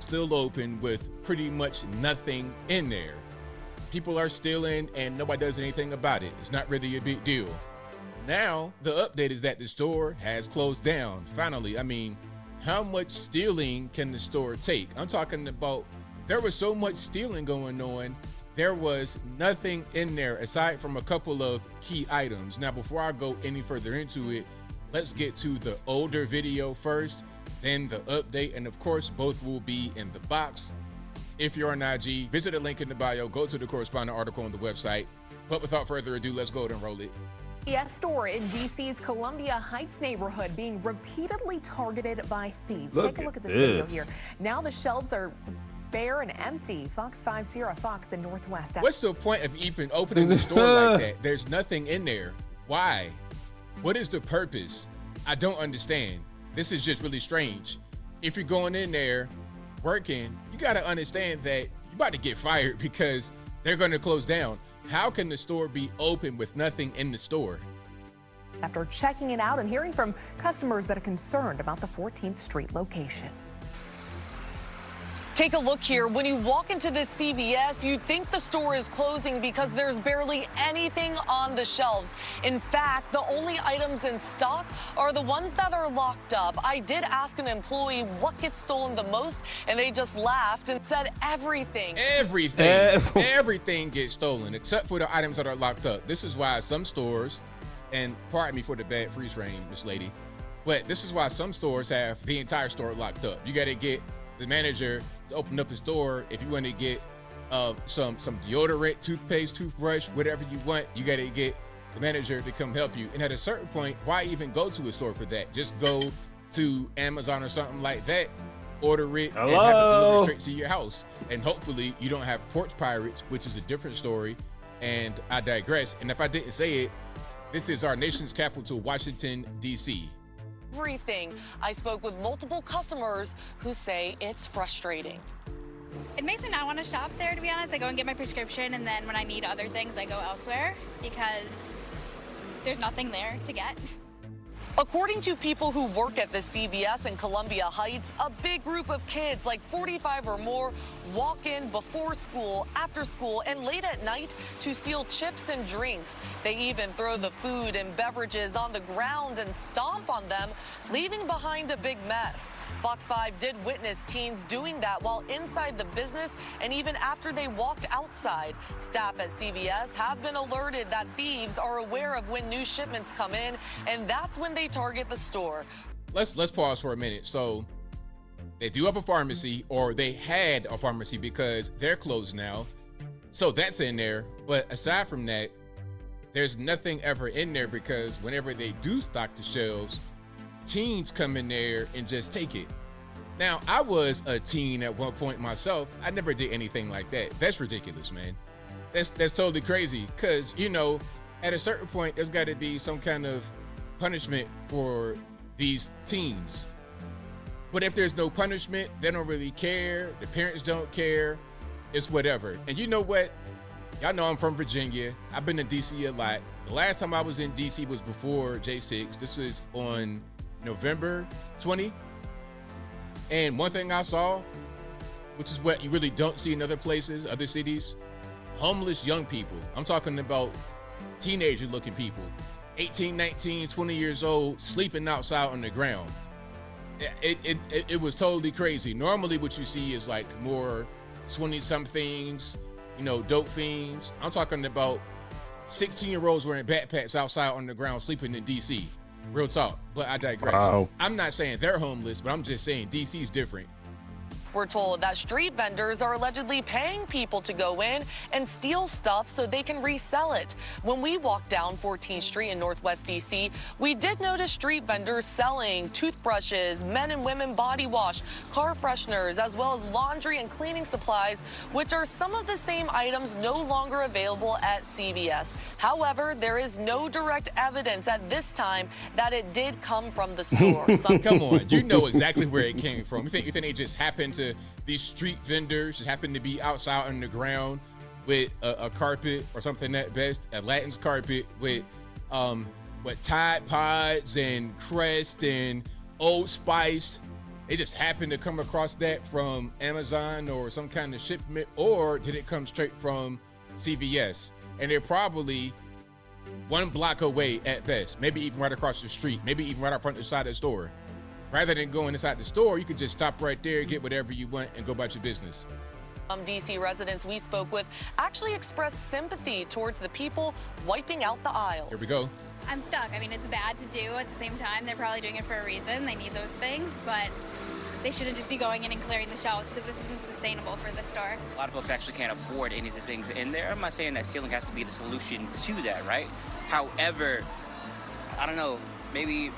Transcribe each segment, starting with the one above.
still open with pretty much nothing in there. People are stealing and nobody does anything about it. It's not really a big deal. Now, the update is that the store has closed down. Finally, I mean, how much stealing can the store take? I'm talking about there was so much stealing going on. There was nothing in there aside from a couple of key items. Now, before I go any further into it, let's get to the older video first, then the update, and of course, both will be in the box. If you're on IG, visit the link in the bio, go to the corresponding article on the website. But without further ado, let's go ahead and roll it. CVS store in DC's Columbia Heights neighborhood being repeatedly targeted by thieves. Take a look at this video here. Now the shelves are bare and empty. Fox 5 Sierra Fox in Northwest. What's the point of even opening the store like that? There's nothing in there. Why? What is the purpose? I don't understand. This is just really strange. If you're going in there working, you got to understand that you're about to get fired because they're going to close down. How can the store be open with nothing in the store? After checking it out and hearing from customers that are concerned about the 14th Street location. Take a look here. When you walk into this CVS, you'd think the store is closing because there's barely anything on the shelves. In fact, the only items in stock are the ones that are locked up. I did ask an employee what gets stolen the most, and they just laughed and said everything. Everything gets stolen except for the items that are locked up. This is why some stores, and pardon me for the bad freeze frame, Miss Lady, but this is why some stores have the entire store locked up. You got to get the manager to open up his store. If you want to get some deodorant, toothpaste, toothbrush, whatever you want, you got to get the manager to come help you. And at a certain point, why even go to a store for that? Just go to Amazon or something like that, order it, and have it delivered straight to your house. And hopefully you don't have porch pirates, which is a different story. And I digress. And if I didn't say it, this is our nation's capital, Washington, D.C. Everything. I spoke with multiple customers who say it's frustrating. It makes me not want to shop there, to be honest. I go and get my prescription, and then when I need other things, I go elsewhere because there's nothing there to get. According to people who work at the CVS in Columbia Heights, a big group of kids, like 45 or more, walk in before school, after school, and late at night to steal chips and drinks. They even throw the food and beverages on the ground and stomp on them, leaving behind a big mess. Fox 5 did witness teens doing that while inside the business and even after they walked outside. Staff at CVS have been alerted that thieves are aware of when new shipments come in, and that's when they target the store. Let's pause for a minute. So they do have a pharmacy, or they had a pharmacy because they're closed now. So that's in there. But aside from that, there's nothing ever in there because whenever they do stock the shelves, teens come in there and just take it. Now, I was a teen at one point myself. I never did anything like that. That's ridiculous, man. That's totally crazy. Because, you know, at a certain point, there's got to be some kind of punishment for these teens. But if there's no punishment, they don't really care. The parents don't care. It's whatever. And you know what? Y'all know I'm from Virginia. I've been to DC a lot. The last time I was in DC was before J6. This was on November 20. And one thing I saw, which is what you really don't see in other places, other cities, homeless young people. I'm talking about teenager looking people, 18, 19, 20 years old, sleeping outside on the ground. It was totally crazy. Normally what you see is like more 20-somethings, you know, dope fiends. I'm talking about 16-year-olds wearing backpacks outside on the ground sleeping in DC. Real talk, but I digress. Wow. I'm not saying they're homeless, but I'm just saying DC's different. We're told that street vendors are allegedly paying people to go in and steal stuff so they can resell it. When we walked down 14th Street in Northwest DC, we did notice street vendors selling toothbrushes, men and women body wash, car fresheners, as well as laundry and cleaning supplies, which are some of the same items no longer available at CVS. However, there is no direct evidence at this time that it did come from the store. Come on, you know exactly where it came from. You think they just happened to, these street vendors just happen to be outside on the ground with a carpet or something at best, a Latin's carpet with Tide Pods and Crest and Old Spice. they just happened to come across that from Amazon or some kind of shipment, or did it come straight from CVS? And they're probably 1 block away at best, maybe even right across the street, maybe even right up front of the side of the store. Rather than going inside the store, you could just stop right there, get whatever you want, and go about your business. DC residents we spoke with actually expressed sympathy towards the people wiping out the aisles. Here we go. I'm stuck. I mean, it's bad to do. At the same time, they're probably doing it for a reason. They need those things, but they shouldn't just be going in and clearing the shelves because this isn't sustainable for the store. A lot of folks actually can't afford any of the things in there. I'm not saying that ceiling has to be the solution to that, right? However, I don't know, maybe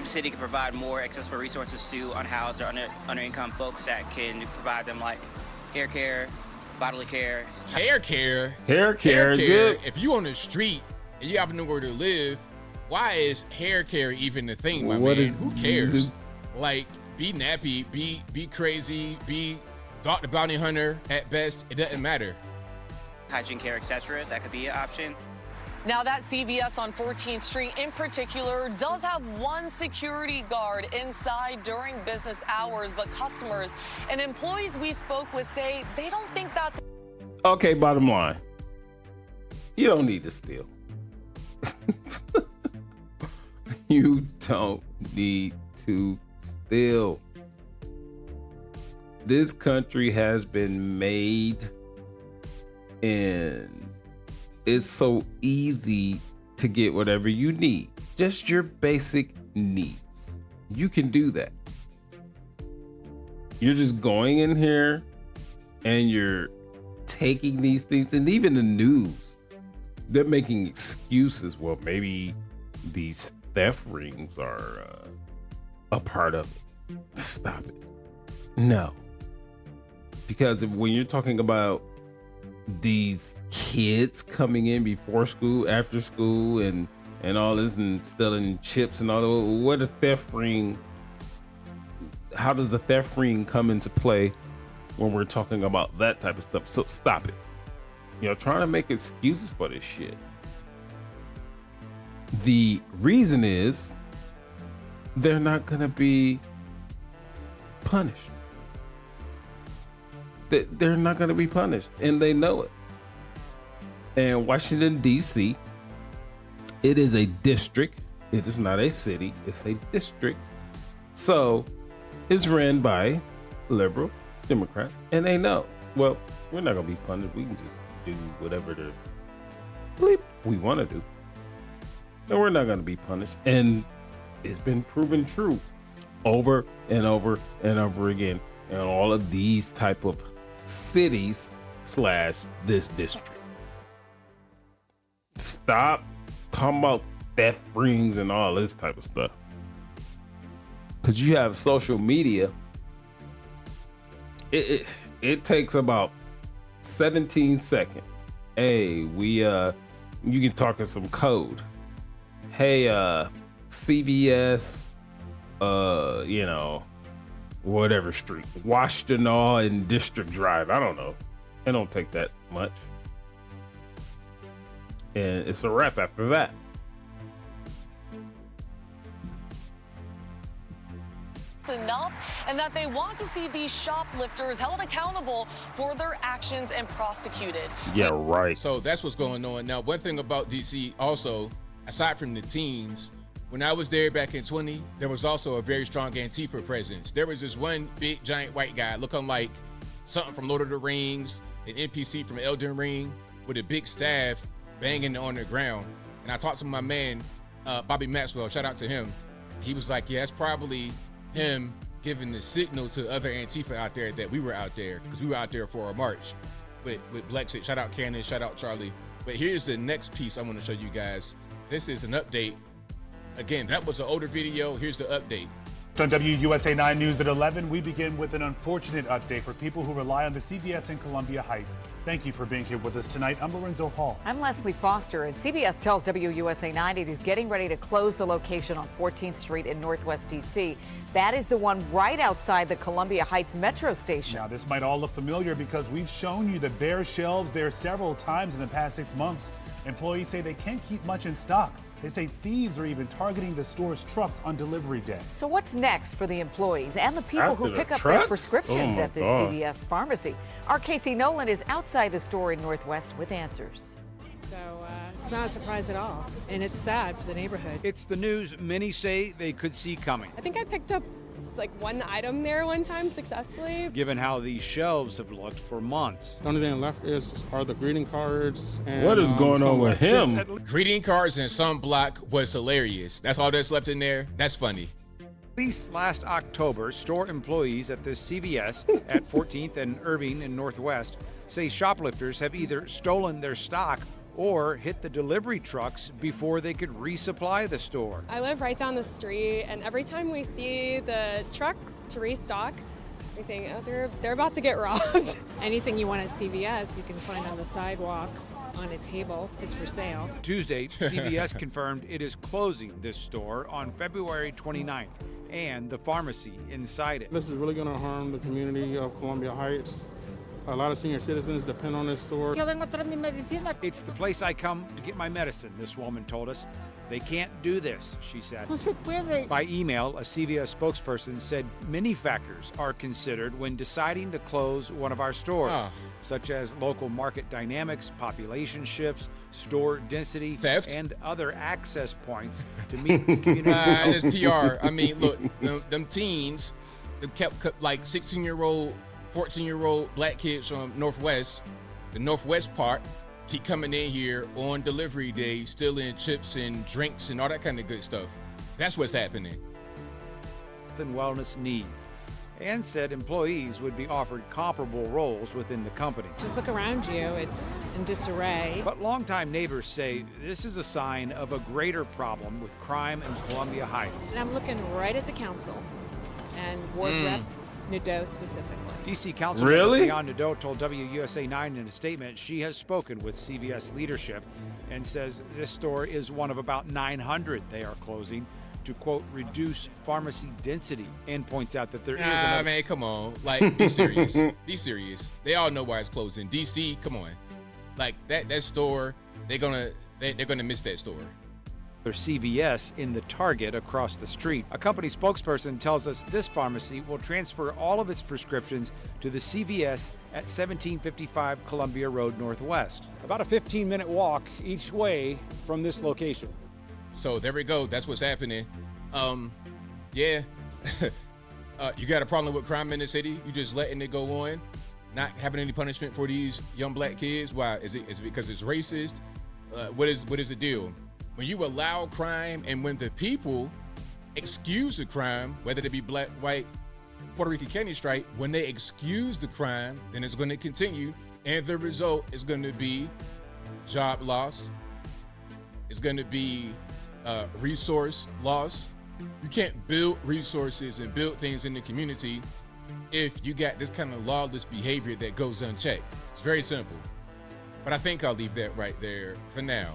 the city could provide more accessible resources to unhoused or under-income folks that can provide them like hair care, bodily care. Hair care? Hair care, dude. If you on the street and you have nowhere to live, why is hair care even a thing, my man? Who cares? Like, be nappy, be crazy, be Dr. Bounty Hunter at best. It doesn't matter. Hygiene care, etc. That could be an option. Now that CVS on 14th Street in particular does have 1 security guard inside during business hours, but customers and employees we spoke with say they don't think that's... Okay, bottom line. You don't need to steal. You don't need to steal. This country has been made, and it's so easy to get whatever you need. Just your basic needs. You can do that. You're just going in here and you're taking these things, and even the news, they're making excuses. Well, maybe these theft rings are a part of it. Stop it. No. Because when you're talking about these kids coming in before school, after school, and all this, and stealing chips and all that, what a theft ring, how does the theft ring come into play when we're talking about that type of stuff? So stop it. You're trying to make excuses for this shit. The reason is they're not gonna be punished. They're not going to be punished, and they know it. And Washington, D.C., it is a district. It is not a city. It's a district. So it's ran by liberal Democrats, and they know, well, we're not going to be punished. We can just do whatever the bleep we want to do. No, we're not going to be punished. And it's been proven true over and over and over again in all of these type of cities / this district. Stop talking about theft rings and all this type of stuff, because you have social media. It takes about 17 seconds. Hey, you can talk in some code. Hey, CVS, whatever street, Washtenaw and District Drive. I don't know. It don't take that much. And it's a wrap after that. Enough, and that they want to see these shoplifters held accountable for their actions and prosecuted. Yeah, right. So that's what's going on. Now, one thing about DC also, aside from the teens, when I was there back in 20, there was also a very strong Antifa presence. There was this one big giant white guy looking like something from Lord of the Rings, an NPC from Elden Ring, with a big staff banging on the ground. And I talked to my man, Bobby Maxwell, shout out to him. He was like, yeah, it's probably him giving the signal to other Antifa out there that we were out there, because we were out there for a march with Blexit. Shout out Cannon, shout out Charlie. But here's the next piece I want to show you guys. This is an update. Again, that was an older video. Here's the update. On WUSA 9 News at 11, we begin with an unfortunate update for people who rely on the CVS in Columbia Heights. Thank you for being here with us tonight. I'm Lorenzo Hall. I'm Leslie Foster, and CVS tells WUSA 9 it is getting ready to close the location on 14th Street in Northwest D.C. That is the one right outside the Columbia Heights Metro Station. Now, this might all look familiar because we've shown you the bare shelves there several times in the past 6 months. Employees say they can't keep much in stock. They say thieves are even targeting the store's trucks on delivery day. So what's next for the employees and the people who After the pick up their trucks? prescriptions Oh my at this God. CVS pharmacy? Our Casey Nolan is outside the store in Northwest with answers. So it's not a surprise at all, and it's sad for the neighborhood. It's the news many say they could see coming. I think I picked up like one item there one time successfully. Given how these shelves have looked for months. The only thing left are the greeting cards. And, What is going on with him? Greeting cards and sunblock was hilarious. That's all that's left in there. That's funny. At least last October, store employees at the CVS at 14th and Irving in Northwest say shoplifters have either stolen their stock or hit the delivery trucks before they could resupply the store. I live right down the street, and every time we see the truck to restock, we think, oh, they're about to get robbed. Anything you want at CVS, you can find on the sidewalk, on a table. It's for sale. Tuesday, CVS confirmed it is closing this store on February 29th and the pharmacy inside it. This is really going to harm the community of Columbia Heights. A lot of senior citizens depend on this store. It's the place I come to get my medicine, this woman told us. They can't do this, she said. By email, a CVS spokesperson said many factors are considered when deciding to close one of our stores, such as local market dynamics, population shifts, store density, theft, and other access points to meet the community. It's PR. I mean, look, them teens, them kept like 16-year-old, 14-year-old black kids from Northwest, the Northwest part, keep coming in here on delivery day, stealing chips and drinks and all that kind of good stuff. That's what's happening. And wellness needs, and said employees would be offered comparable roles within the company. Just look around you, it's in disarray. But longtime neighbors say this is a sign of a greater problem with crime in Columbia Heights. And I'm looking right at the council and Ward Rep Nadeau specifically. DC Councilmember Really? Leon Nadeau told WUSA 9 in a statement she has spoken with CVS leadership and says this store is one of about 900 they are closing to, quote, reduce pharmacy density, and points out that there is another... man, come on. Like, be serious. Be serious. They all know why it's closing. DC, come on. Like, that store, they're gonna miss that store. Their CVS in the Target across the street. A company spokesperson tells us this pharmacy will transfer all of its prescriptions to the CVS at 1755 Columbia Road Northwest. About a 15-minute walk each way from this location. So there we go. That's what's happening. Yeah. You got a problem with crime in the city? You just letting it go on, not having any punishment for these young black kids? Why? Is it because it's racist? What is the deal? When you allow crime and when the people excuse the crime, whether it be black, white, Puerto Rican Kennedy strike, when they excuse the crime, then it's going to continue. And the result is going to be job loss. It's going to be resource loss. You can't build resources and build things in the community if you got this kind of lawless behavior that goes unchecked. It's very simple. But I think I'll leave that right there for now.